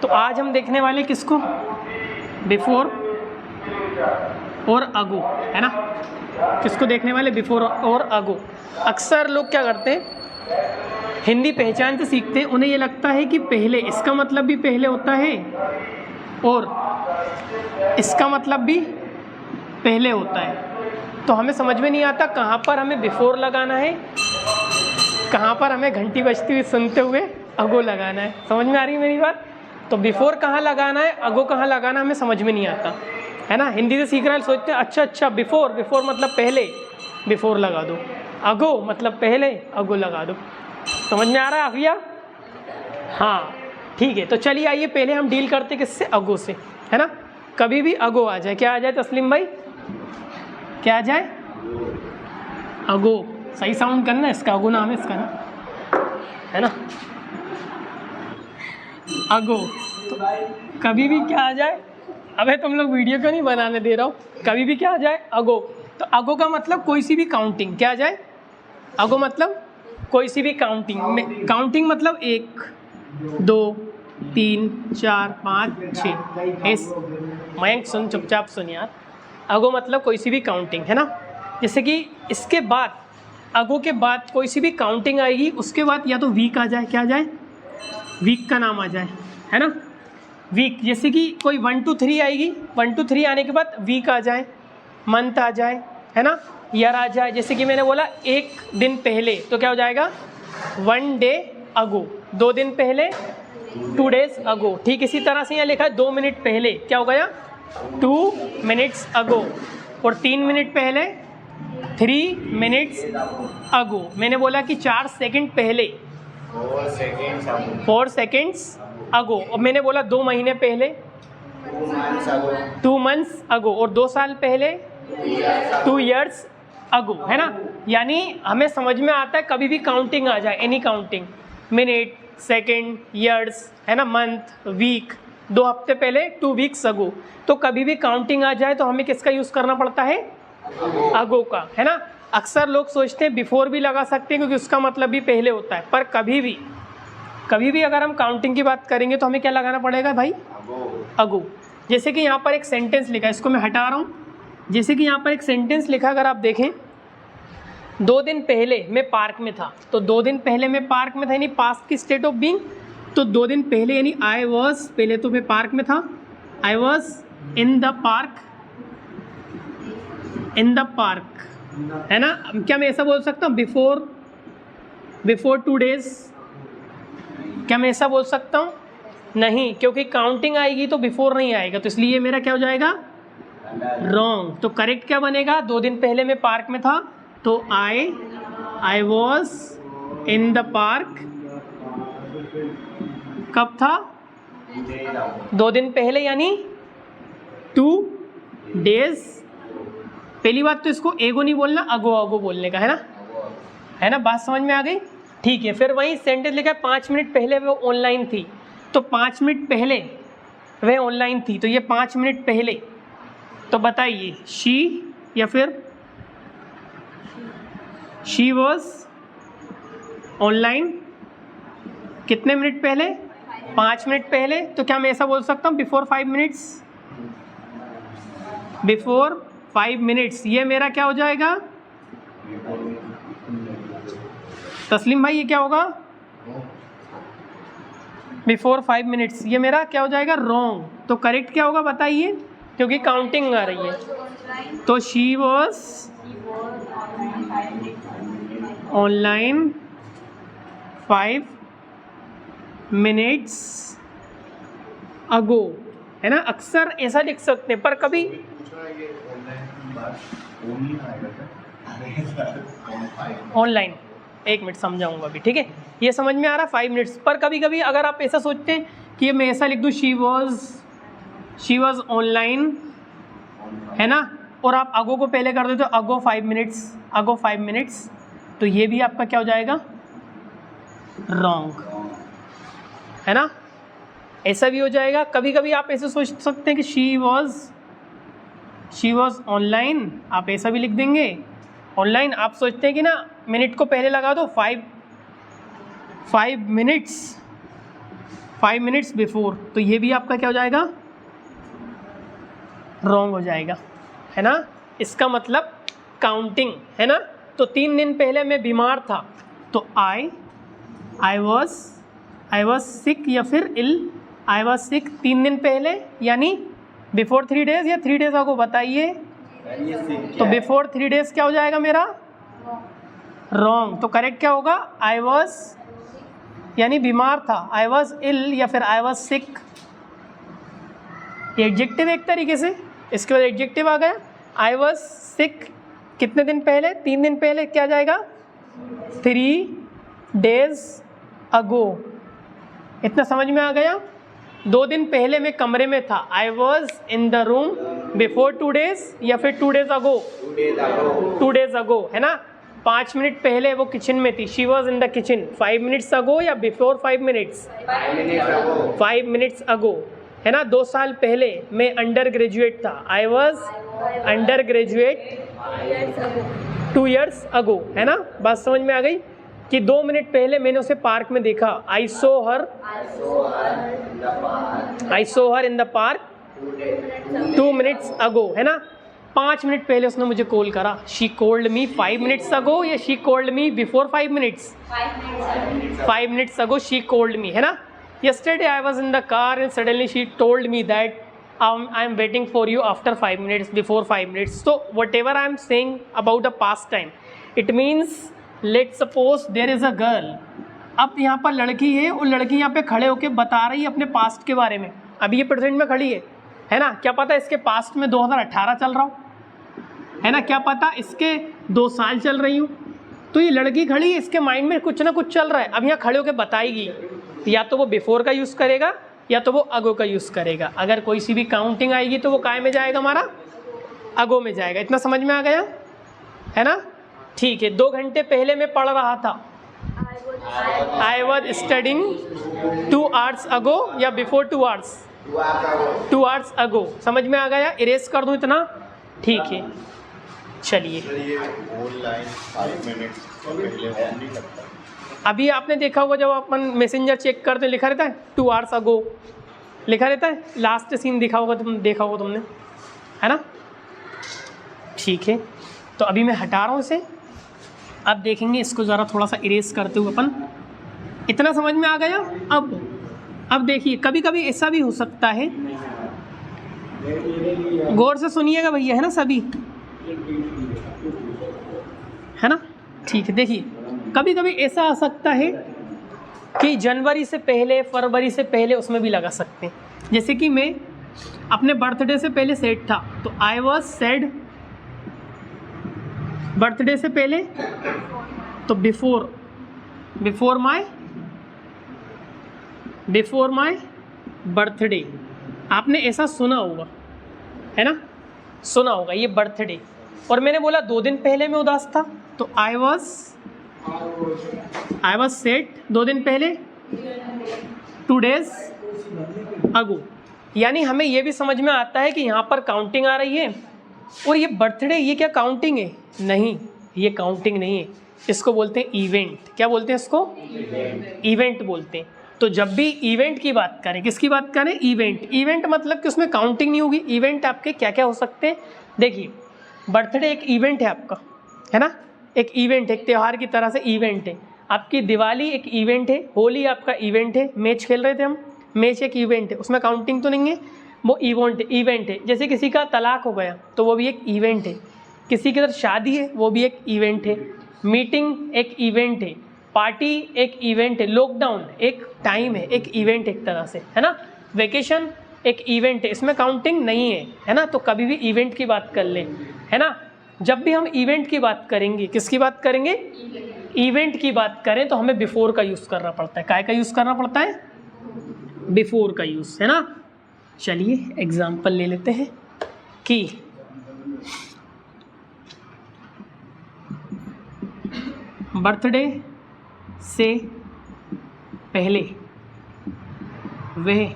तो आज हम देखने वाले किसको, बिफोर और अगो, है ना। किसको देखने वाले, बिफोर और अगो। अक्सर लोग क्या करते हैं, हिंदी पहचान से सीखते हैं, उन्हें ये लगता है कि पहले, इसका मतलब भी पहले होता है और इसका मतलब भी पहले होता है। तो हमें समझ में नहीं आता कहाँ पर हमें बिफोर लगाना है, कहाँ पर हमें घंटी बजती हुई सुनते हुए अगो लगाना है। समझ में आ रही है मेरी बात। तो बिफोर कहाँ लगाना है, अगो कहाँ लगाना, हमें समझ में नहीं आता, है ना। हिंदी से सीख रहे हैं, सोचते हैं अच्छा बिफोर, बिफोर मतलब पहले, बिफोर लगा दो, अगो मतलब पहले, अगो लगा दो। समझ में आ रहा है आफिया? हाँ ठीक है। तो चलिए आइए पहले हम डील करते किससे, अगो से, है ना। कभी भी अगो आ जाए, क्या आ जाए तस्लीम भाई, क्या आ जाए, अगो। सही साउंड करना, इसका अगो नाम है इसका ना, है ना, अगो। तो कभी भी क्या आ जाए, अबे तुम लोग वीडियो क्यों नहीं बनाने दे रहा हो, कभी भी क्या आ जाए, अगो। तो अगो का मतलब कोई सी भी काउंटिंग, क्या आ जाए, अगो मतलब कोई सी भी काउंटिंग। काउंटिंग मतलब 1 2 3 4 5 6। मयंक सुन, चुपचाप सुन यार। अगो मतलब कोई सी भी काउंटिंग, है ना। जैसे कि इसके बाद, अगो के बाद कोई सी भी काउंटिंग आएगी, उसके बाद या तो वीक आ जाए, क्या आ जाए, वीक का नाम आ जाए, है ना। वीक, जैसे कि कोई 1 2 3 आएगी, 1 2 3 आने के बाद वीक आ जाए, मंथ आ जाए, है ना, ईयर आ जाए। जैसे कि मैंने बोला 1 दिन पहले, तो क्या हो जाएगा, 1 डे अगो, 2 दिन पहले, 2 डेज अगो। ठीक इसी तरह से यहाँ लिखा है 2 मिनट पहले, क्या हो गया, 2 मिनट्स अगो। और 3 मिनट पहले, 3 मिनट्स अगो। मैंने बोला कि 4 सेकंड पहले, 4 सेकेंड्स अगो। और मैंने बोला 2 महीने पहले, 2 मंथ्स अगो। और 2 साल पहले, 2 ईयर्स अगो, है ना। यानी हमें समझ में आता है कभी भी काउंटिंग आ जाए, any counting, minute, second, years, है ना, मंथ, वीक, 2 हफ्ते पहले, 2 वीक्स अगो। तो कभी भी काउंटिंग आ जाए तो हमें किसका यूज़ करना पड़ता है, अगो का, है ना। अक्सर लोग सोचते हैं बिफोर भी लगा सकते हैं क्योंकि उसका मतलब भी पहले होता है, पर कभी भी अगर हम काउंटिंग की बात करेंगे तो हमें क्या लगाना पड़ेगा भाई, अगो। जैसे कि यहाँ पर एक सेंटेंस लिखा है, इसको मैं हटा रहा हूँ। जैसे कि यहाँ पर एक सेंटेंस लिखा, अगर आप देखें, 2 दिन पहले मैं पार्क में था। तो 2 दिन पहले मैं पार्क में था यानी पास्ट की स्टेट ऑफ बीइंग। तो 2 दिन पहले यानी आई वॉज, पहले तो मैं पार्क में था, I was in the park, in the park, है ना। क्या मैं ऐसा बोल सकता हूँ, बिफोर 2 डेज, क्या मैं ऐसा बोल सकता हूँ, नहीं, क्योंकि काउंटिंग आएगी तो बिफोर नहीं आएगा, तो इसलिए मेरा क्या हो जाएगा, रॉन्ग। तो करेक्ट क्या बनेगा, 2 दिन पहले मैं पार्क में था, तो I was in the park, कब था, 2 दिन पहले यानी 2 डेज। पहली बात तो इसको एगो नहीं बोलना, अगो बोलने का, है ना, बात समझ में आ गई। ठीक है, फिर वही सेंटेंस लिखा है 5 मिनट पहले वो ऑनलाइन थी। तो 5 मिनट पहले वह ऑनलाइन थी, तो ये 5 मिनट पहले। तो बताइए, शी या फिर शी वॉज ऑनलाइन कितने मिनट पहले, 5 मिनट पहले। तो क्या मैं ऐसा बोल सकता हूँ, बिफोर 5 मिनट्स, बिफोर 5 मिनट्स। ये मेरा क्या हो जाएगा, तस्लीम भाई ये क्या होगा, बिफोर 5 मिनट्स, ये मेरा क्या हो जाएगा, रॉन्ग। तो करेक्ट क्या होगा बताइए, क्योंकि काउंटिंग आ रही है। तो she was online 5 minutes ago, है ना। अक्सर ऐसा लिख सकते हैं, पर कभी ऑनलाइन, 1 मिनट समझाऊंगा अभी, ठीक है। ये समझ में आ रहा 5 मिनट्स। पर कभी कभी अगर आप ऐसा सोचते हैं कि मैं ऐसा लिख दूँ, शी वॉज ऑनलाइन, है ना, और आप अगो को पहले कर देते हो, अगो 5 मिनट्स, तो ये भी आपका क्या हो जाएगा, रॉन्ग, है ना। ऐसा भी हो जाएगा। कभी कभी आप ऐसे सोच सकते हैं कि शी वॉज ऑनलाइन, आप ऐसा भी लिख देंगे ऑनलाइन। आप सोचते हैं कि ना मिनट को पहले लगा दो, 5 5 मिनट्स बिफोर, तो ये भी आपका क्या हो जाएगा, रॉन्ग हो जाएगा, है ना। इसका मतलब काउंटिंग, है ना। तो 3 दिन पहले मैं बीमार था, तो आई वॉज सिक या फिर इल, आई वॉज सिक 3 दिन पहले, यानी बिफोर 3 डेज या 3 डेज आपको बताइए। तो बिफोर 3 डेज क्या हो जाएगा मेरा, रॉन्ग। तो करेक्ट क्या होगा, आई वॉज यानी बीमार था, आई वॉज इल या फिर आई वॉज सिक। एडजेक्टिव एक तरीके से, इसके बाद एडजेक्टिव आ गया। आई वॉज सिक कितने दिन पहले, 3 दिन पहले, क्या जाएगा 3 डेज अगो। इतना समझ में आ गया। 2 दिन पहले मैं कमरे में था, I was in the room before 2 days या फिर 2 डेज अगो, 2 डेज अगो, है ना। 5 मिनट पहले वो किचन में थी, she was in the kitchen 5 minutes ago या बिफोर 5 मिनट्स, 5 मिनट्स अगो, है ना। 2 साल पहले मैं अंडर ग्रेजुएट था, I was under graduate 2 years अगो, है ना। बात समझ में आ गई कि 2 मिनट पहले मैंने उसे पार्क में देखा, आई सो हर इन द पार्क 2 minutes अगो, है ना। 5 मिनट पहले उसने मुझे कॉल करा, शी कॉल्ड मी 5 minutes अगो या she called me before 5 minutes, 5 minutes ago she called me, है ना। yesterday I was in the car and suddenly she told me that I am waiting for you after 5 minutes, before 5 minutes. So whatever I am saying about the past time, it means let's suppose there is a girl. अब यहाँ पर लड़की है और लड़की यहाँ पे खड़े होके बता रही है अपने पास्ट के बारे में। अभी ये प्रेजेंट में खड़ी है ना। क्या पता इसके पास्ट में 2018 चल रहा हो, है ना। क्या पता इसके 2 साल चल रही हूँ। तो ये लड़की खड़ी है, इसके माइंड में कुछ ना कुछ चल रहा है। अब यहाँ खड़े होके बताएगी, या तो वो बिफोर का यूज़ करेगा या तो वो अगो का यूज़ करेगा। अगर कोई सी भी काउंटिंग आएगी तो वो काय में जाएगा, हमारा अगो में जाएगा। इतना समझ में आ गया, है ना। ठीक है। 2 घंटे पहले मैं पढ़ रहा था, आई वॉज स्टडिंग 2 hours अगो या बिफोर 2 hours, 2 hours अगो। समझ में आ गया। इरेज कर दूँ इतना, ठीक है। चलिए अभी आपने देखा होगा जब अपन मैसेंजर चेक करते लिखा रहता है 2 hours अगो, लिखा रहता है। लास्ट सीन दिखा होगा, देखा होगा तुमने, है ना। ठीक है। तो अभी मैं हटा रहा हूँ इसे। अब देखेंगे इसको ज़रा थोड़ा सा इरेज करते हुए अपन। इतना समझ में आ गया। अब देखिए, कभी कभी ऐसा भी हो सकता है, गौर से सुनिएगा भैया, है ना सभी, है ना। ठीक है। देखिए कभी कभी ऐसा आ सकता है कि जनवरी से पहले, फरवरी से पहले उसमें भी लगा सकते हैं। जैसे कि मैं अपने बर्थडे से पहले सेड था, तो आई वॉज सेड बर्थडे से पहले, तो बिफोर माई बर्थडे। आपने ऐसा सुना होगा, है ना, सुना होगा ये बर्थडे। और मैंने बोला 2 दिन पहले मैं उदास था, तो आई वॉज सेड 2 दिन पहले, 2 days अगो। यानी हमें ये भी समझ में आता है कि यहाँ पर काउंटिंग आ रही है। और ये बर्थडे, ये क्या काउंटिंग है? नहीं, ये काउंटिंग नहीं है। इसको बोलते हैं इवेंट। क्या बोलते हैं इसको? इवेंट बोलते हैं। तो जब भी इवेंट की बात करें, किसकी बात करें? इवेंट मतलब कि उसमें काउंटिंग नहीं होगी। इवेंट आपके क्या क्या हो सकते हैं? देखिए, बर्थडे एक इवेंट है आपका, है ना, एक इवेंट है, एक त्यौहार की तरह से इवेंट है। आपकी दिवाली एक इवेंट है, होली आपका इवेंट है, मैच खेल रहे थे हम, मैच एक इवेंट है, उसमें काउंटिंग तो नहीं है, वो इवेंट है। जैसे किसी का तलाक हो गया तो वो भी एक इवेंट है, किसी के साथ शादी है वो भी एक इवेंट है, मीटिंग एक इवेंट है, पार्टी एक इवेंट है, लॉकडाउन एक टाइम है, एक इवेंट एक तरह से, है ना, वेकेशन एक इवेंट है, इसमें काउंटिंग नहीं है ना। तो कभी भी इवेंट की बात कर लें, है ना। जब भी हम इवेंट की बात करेंगे, किसकी बात करेंगे? इवेंट की बात करें तो हमें बिफोर का यूज़ करना पड़ता है। काय का यूज़ करना पड़ता है? बिफोर का यूज़, है ना। चलिए एग्जाम्पल ले लेते हैं कि बर्थडे से पहले वह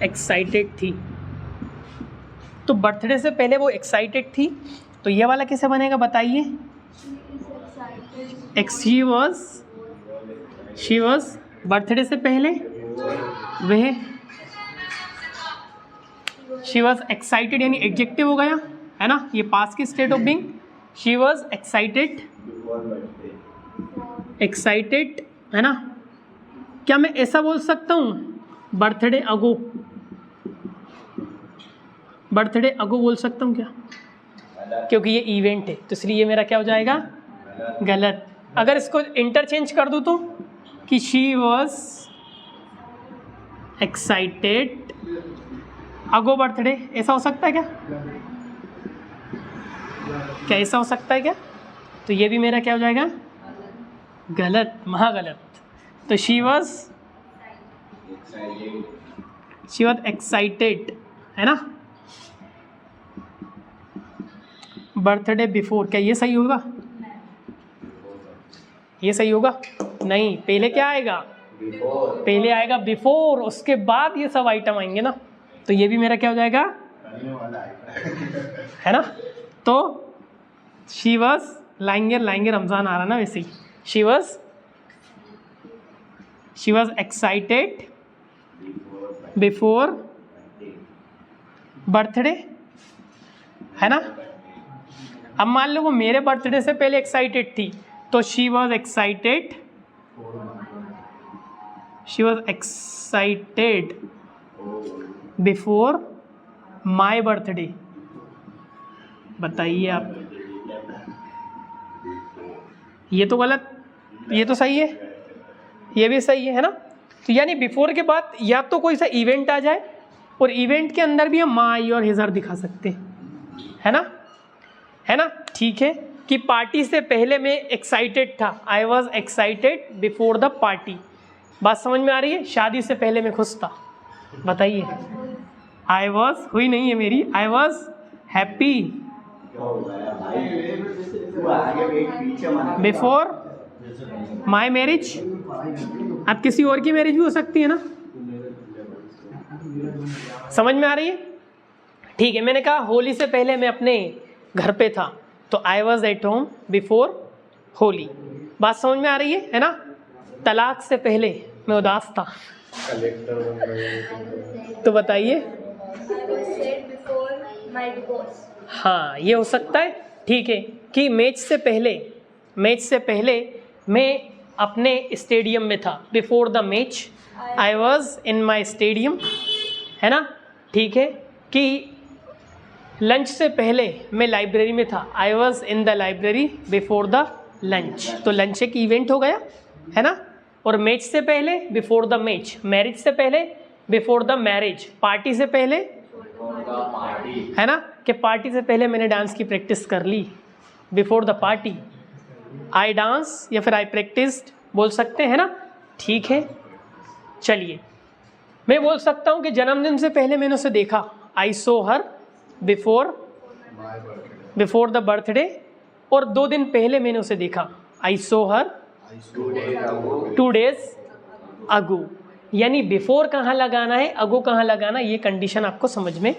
एक्साइटेड थी। तो बर्थडे से पहले वो एक्साइटेड थी, तो ये वाला कैसे बनेगा बताइए? शी वॉज बर्थडे से पहले वह शी वॉज एक्साइटेड, यानी एडजेक्टिव हो गया है ना, ये पास्ट की state of being. She was excited, excited है ना। क्या मैं ऐसा बोल सकता हूँ बर्थडे अगो, बर्थडे अगो बोल सकता हूँ क्या? क्योंकि ये इवेंट है तो इसलिए ये मेरा क्या हो जाएगा? गलत। अगर इसको इंटरचेंज कर दूँ तो कि she was excited ago birthday, ऐसा हो सकता है क्या? क्या ऐसा हो सकता है क्या? तो ये भी मेरा क्या हो जाएगा? गलत, महागलत। तो शी वॉज एक्साइटेड है ना, बर्थडे बिफोर। क्या ये सही होगा? ये सही होगा? नहीं, पहले क्या आएगा? पहले आएगा बिफोर, उसके बाद ये सब आइटम आएंगे ना, तो ये भी मेरा क्या हो जाएगा? है ना। तो शी वॉज लाएंगे रमज़ान आ रहा ना वैसे ही। She was excited before birthday है ना। अब मान लो वो मेरे बर्थडे से पहले एक्साइटेड थी, तो she was excited before my birthday. बताइए आप, ये तो गलत, ये तो सही है, ये भी सही है ना। तो यानी बिफोर के बाद या तो कोई सा इवेंट आ जाए, और इवेंट के अंदर भी हम माई और हिजर दिखा सकते हैं, है ना, है ना। ठीक है कि पार्टी से पहले मैं एक्साइटेड था, I was excited before the party. बात समझ में आ रही है? शादी से पहले मैं खुश था। बताइए, आई वॉज हुई नहीं है मेरी, I was happy before my marriage. अब किसी और की मैरिज भी हो सकती है ना। समझ में आ रही है? ठीक है, मैंने कहा होली से पहले मैं अपने घर पे था, तो I was at home before Holi. बात समझ में आ रही है ना। तलाक से पहले मैं उदास था, तो बताइए। हाँ, ये हो सकता है। ठीक है कि मैच से पहले मैं अपने स्टेडियम में था, before the match I was in my stadium, है ना। ठीक है कि लंच से पहले मैं लाइब्रेरी में था, I was in the library before the lunch. तो लंच एक इवेंट हो गया, है ना। और मैच से पहले बिफोर द मैच, मैरिज से पहले बिफोर द मैरिज, पार्टी से पहले, है ना, कि पार्टी से पहले मैंने डांस की प्रैक्टिस कर ली, before the party I dance, या फिर आई प्रैक्टिस्ड बोल सकते हैं ना। ठीक है, चलिए मैं बोल सकता हूँ कि जन्मदिन से पहले मैंने उसे देखा, आई सो हर बिफोर द बर्थडे। और 2 दिन पहले मैंने उसे देखा, आई सो हर 2 days अगो। यानी बिफोर कहाँ लगाना है, अगो कहाँ लगाना, ये कंडीशन आपको समझ में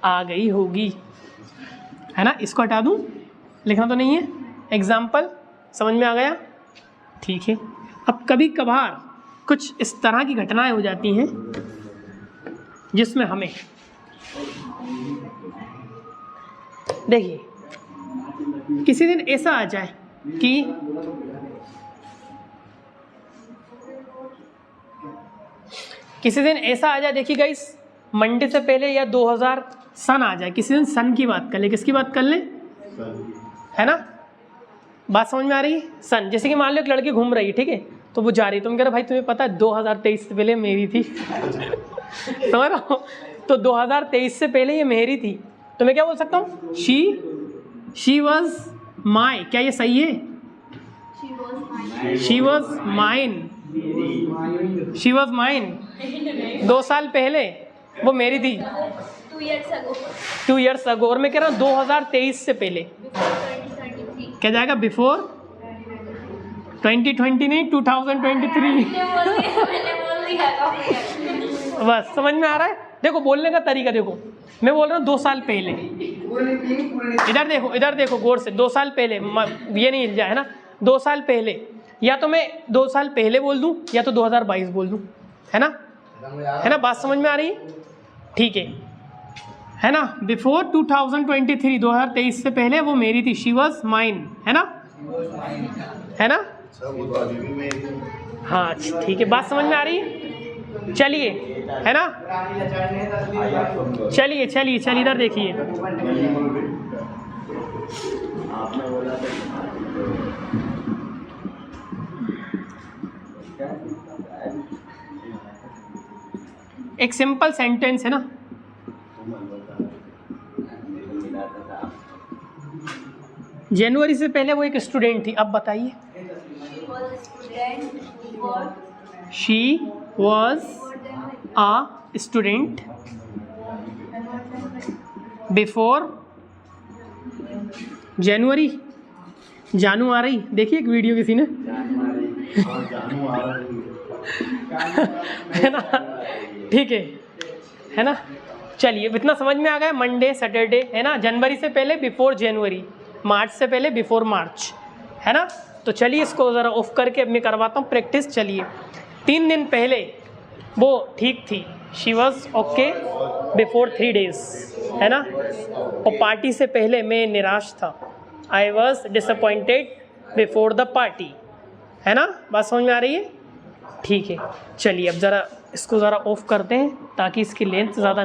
आ गई होगी, है ना। इसको हटा दूँ, लिखना तो नहीं है। एग्जाम्पल समझ में आ गया? ठीक है। अब कभी कभार कुछ इस तरह की घटनाएं हो जाती हैं जिसमें हमें, देखिए, किसी दिन ऐसा आ जाए कि देखिए गाइस, मंडे से पहले या 2000 सन आ जाए, किसी दिन सन की बात कर ले। किसकी बात कर लें? है ना। बात समझ में आ रही है? सन, जैसे कि मान लो एक लड़की घूम रही है, ठीक है, तो वो जा रही, तुम कह रहे भाई तुम्हें पता है 2023 से पहले मेरी थी समझ रहा हो। तो 2023 से पहले ये मेरी थी, तो मैं क्या बोल सकता हूँ? She was my. क्या ये सही है? She was mine. 2 साल पहले वो मेरी थी, 2 years ago। और मैं कह रहा हूँ 2023 से पहले, क्या जाएगा? बिफोर 2020 नहीं, 2023 बस समझ में आ रहा है? देखो बोलने का तरीका देखो, मैं बोल रहा हूँ 2 साल पहले। इधर देखो गौर से, 2 साल पहले, ये नहीं हिल जाए, है ना। 2 साल पहले या तो मैं 2 साल पहले बोल दूं या तो 2022 बोल दूं, है ना, है ना, बात समझ में आ रही है? ठीक है ना। बिफोर 2023, 2023 से पहले वो मेरी थी, शी वॉज माइन, है ना, है ना। हाँ ठीक है, बात समझ में आ रही है? चलिए, है ना, चलिए चलिए चलिए इधर देखिए। एक सिंपल सेंटेंस है ना, जनवरी से पहले वो एक स्टूडेंट थी, अब बताइए। She was a student before January. जानू आ रही, देखिए एक वीडियो किसी ने है ना, ठीक है ना। चलिए इतना समझ में आ गया, मंडे सैटरडे, है ना, जनवरी से पहले बिफोर जनवरी, मार्च से पहले बिफोर मार्च, है ना। तो चलिए इसको ज़रा ऑफ करके अब मैं करवाता हूँ प्रैक्टिस। चलिए 3 दिन पहले वो ठीक थी, she was okay before 3 days, है ना। और पार्टी से पहले मैं निराश था, I was disappointed before the party, है ना, बात समझ में आ रही है? ठीक है, चलिए अब ज़रा इसको ज़रा ऑफ करते हैं ताकि इसकी लेंथ ज़्यादा